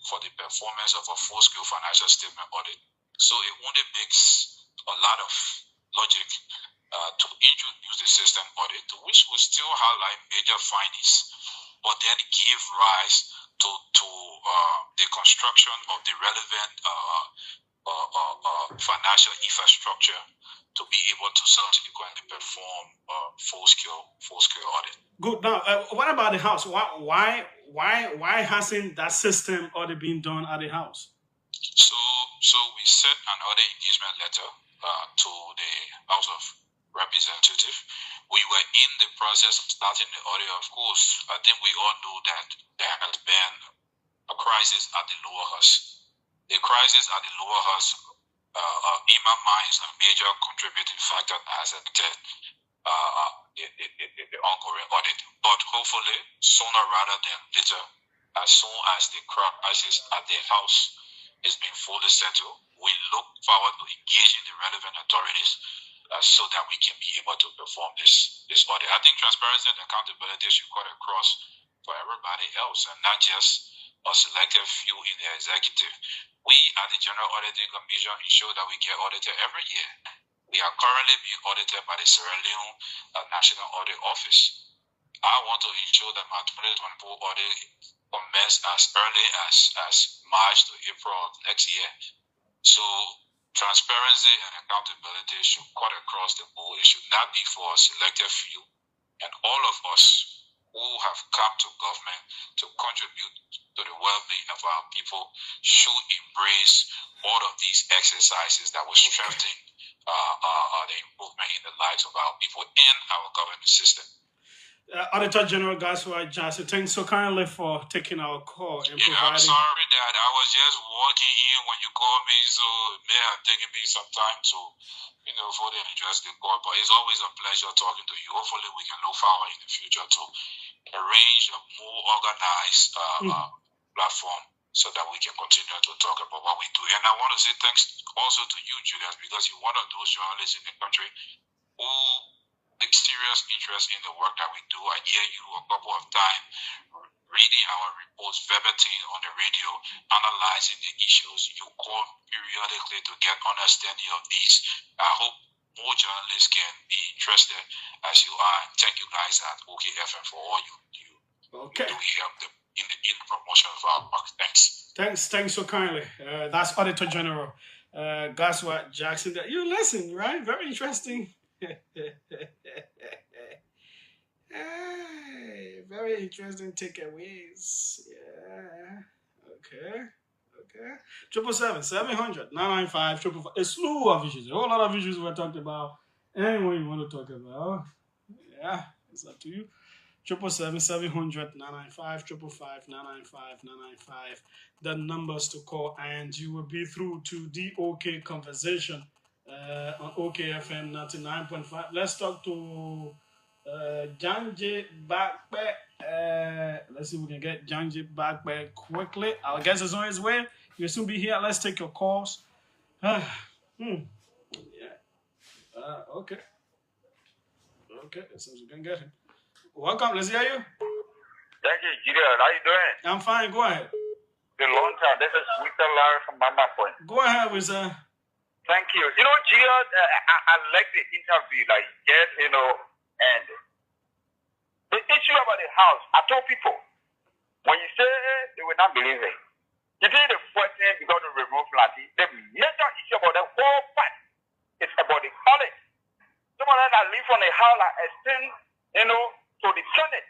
for the performance of a full-scale financial statement audit. So it only makes a lot of logic to introduce the system audit, which will still highlight major findings, but then give rise to the construction of the relevant financial infrastructure to be able to subsequently perform full-scale audit. Good. Now, what about the House? Why hasn't that system audit been done at the House? So we sent an audit engagement letter to the House of representative. We were in the process of starting the audit, of course. I think we all know that there has been a crisis at the lower house. The crisis at the lower house, in my mind, is a major contributing factor that has affected the ongoing audit. But hopefully, sooner rather than later, as soon as the crisis at the house is being fully settled, we look forward to engaging the relevant authorities so that we can be able to perform this audit. I think transparency and accountability should cut across for everybody else and not just a selective few in the executive. We at the General Auditing Commission ensure that we get audited every year. We are currently being audited by the Sierra Leone National Audit Office. I want to ensure that my 2024 audit commences as early as March to April of next year. So transparency and accountability should cut across the board. It should not be for a selective few. And all of us who have come to government to contribute to the well-being of our people should embrace all of these exercises that will strengthen the improvement in the lives of our people and our government system. Auditor General Gaswa Jassy, thanks so kindly for taking our call and providing. I'm sorry that I was just walking in when you called me, so it may have taken me some time to, fully address the call. But it's always a pleasure talking to you. Hopefully, we can look forward in the future to arrange a more organized platform so that we can continue to talk about what we do. And I want to say thanks also to you, Julius, because you're one of those journalists in the country who take serious interest in the work that we do. I hear you a couple of times reading our reports verbatim on the radio, analyzing the issues. You call periodically to get understanding of these. I hope more journalists can be interested as you are. And thank you guys at OKFM for all you do. Okay. We help them in the promotion of our work. Thanks. Thanks so kindly. That's Auditor General Gaswa Jackson. You listen, right? Very interesting. Hey, very interesting takeaways. Yeah. Okay. 777-700-995-555. A slew of issues. A whole lot of issues we're talking about. Anyone you want to talk about? Yeah, it's up to you. 777-700-995-555-995-995. The numbers to call, and you will be through to the OK conversation on OKFM 99.5. Let's talk to Janje Bakbe. Let's see if we can get Janje Bakbe quickly. Our guest is on his way. He'll soon be here. Let's take your calls. Yeah. Okay. So we can get him. Welcome. Let's hear you. Thank you, Julius. How you doing? I'm fine. Go ahead. Been a long time. This is Winston Larry from Mama Point. Go ahead, Winston. Thank you. Julius, I like the interview, and the issue about the house, I told people, when you say they will not believe it, you did the first thing because to remove Flatty. The major issue about the whole part is about the college. Some of them that live on the house are extend, to the Senate,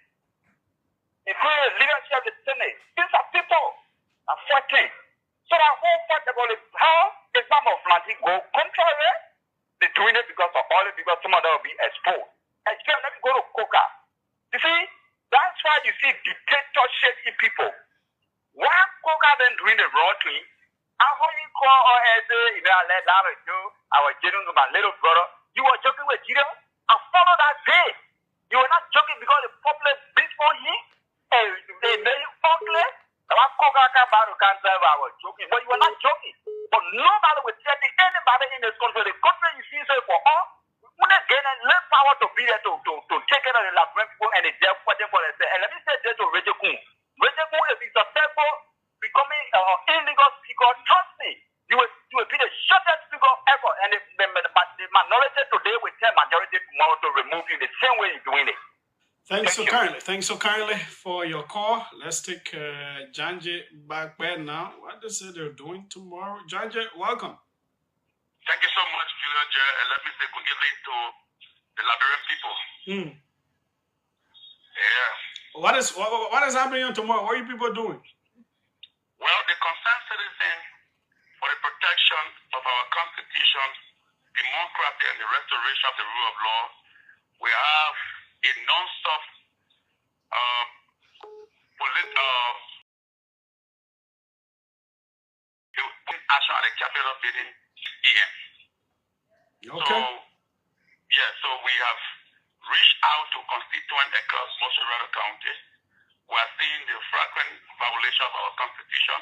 including the leadership of the Senate. These are people are fighting. So that whole part about how the farm of Flatty go contrary, they're doing it because some of them will be exposed. Except let me go to Coca. You see, that's why you see dictatorship in people. Why Coca then doing the wrong thing? How you call or say, I let Larry do, I was joking with my little brother. You were joking with Gita? I follow that day. You were not joking because the public beat for him. And they made you ugly. I was joking, but you were not joking. But nobody will tell anybody in this country. The country you see so for all, we wouldn't gain less power to be there to take care of the Labrador people and the deaf fighting for themselves. And let me say this to Reggie Kuhn. Reggie Kuhn, if he's successful becoming illegal speaker, trust me, you will be the shortest speaker ever. And the minority today will tell majority tomorrow to remove you the same way you're doing it. Thanks so kindly for your call. Let's take Janje back now. What they say they're doing tomorrow? Janje, welcome. Thank you so much, Julius. And let me say good evening to the Liberian people. Yeah. What is happening tomorrow? What are you people doing? Well, the concerned citizen for the protection of our constitution democracy and the restoration of the rule of law. We have a non-stop action at the Capitol building EM. Okay. So we have reached out to constituents across Mossorado County. We are seeing the frequent violation of our constitution.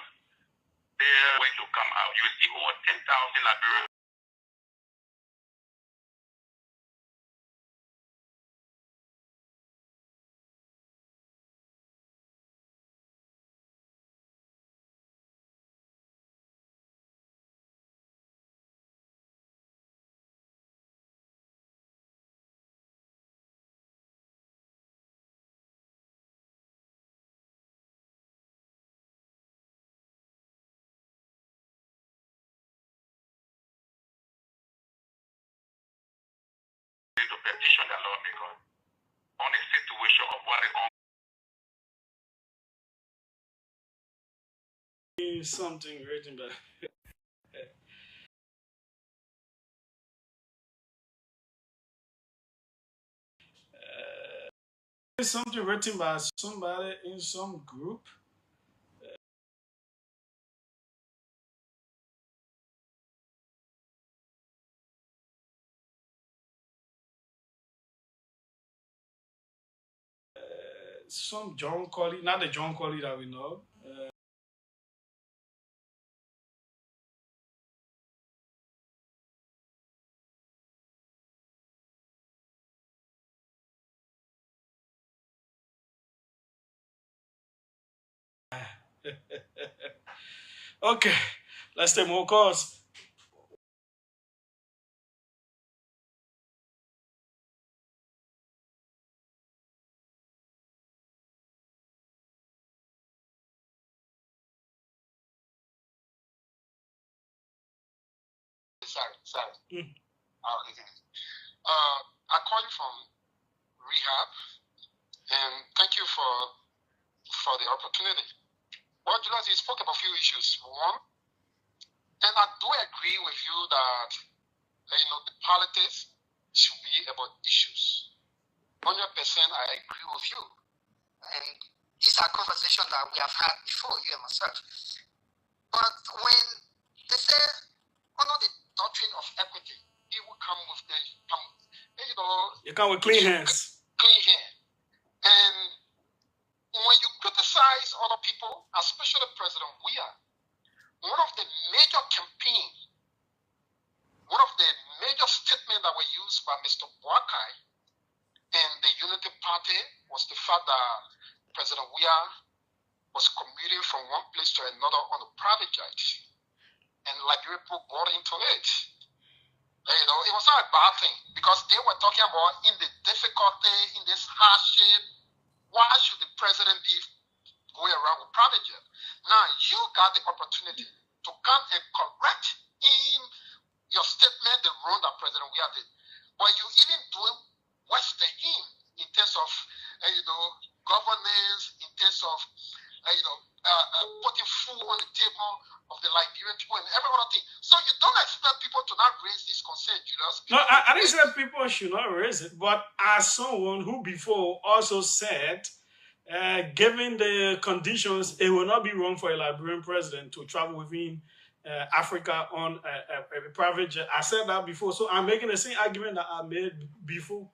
They are going to come out. You will see over 10,000 Liberians. To petition the lawmaker on the situation of what Is something written by something written by somebody in some group. Some John Colley, not the John Colley that we know. Okay, let's take more calls. Sorry. I call you from rehab, and thank you for the opportunity. Well, Julius, you spoke about a few issues. One, and I do agree with you that the politics should be about issues. 100%, I agree with you. And these are conversations that we have had before, you and myself. But when they say under the doctrine of equity, he will come with you come with clean hands. Clean hands. And when you criticize other people, especially President Weah, one of the major campaigns, one of the major statements that were used by Mr. Boakai and the Unity Party was the fact that President Weah was commuting from one place to another on a private jet. And Liberian people bought into it. It was not a bad thing because they were talking about in the difficulty, in this hardship, why should the president be going around with private jet? Now, you got the opportunity to come and correct in your statement the wrong that President Weah did. But you even doing worse than him in terms of, governance, in terms of, putting food on the table of the Liberian people and every other thing. So you don't expect people to not raise this concern, Julius. No, I didn't say people should not raise it, but as someone who before also said, given the conditions, it will not be wrong for a Liberian president to travel within Africa on a private jet. I said that before, so I'm making the same argument that I made before.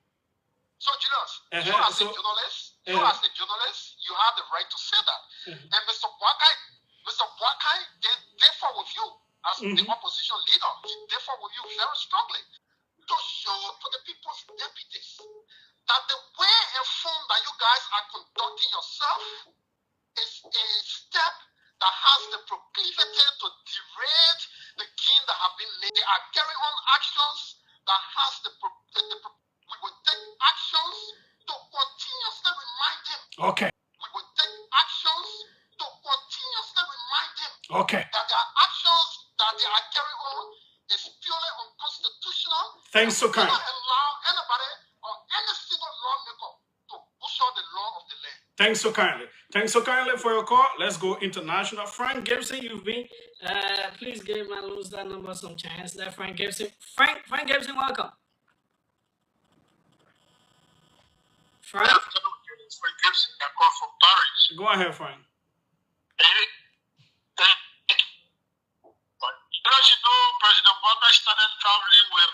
So, Julius, you as a journalist, you have the right to say that. And Mr. Boakai, they fought with you as the opposition leader. They fought with you very strongly to show to the people's deputies that the way and form that you guys are conducting yourself is a step that has the proclivity to derail the king that have been laid. They are carrying on actions that has we will take actions to continuously remind them. Okay. We will take actions to continuously remind them. Okay. That their actions that they are carrying on is purely unconstitutional. Thanks so kind. Do not allow anybody or any single lawmaker to push out the law of the land. Thanks so kindly. Thanks so kindly for your call. Let's go international. Frank Gibson, you've been. Please give my lose that number some chance. There, Frank Gibson. Frank Gibson, welcome. Frank. Good afternoon, Julius. Frank Gibson. I call from Paris. Go ahead, Frank. As you know, President Obama started traveling with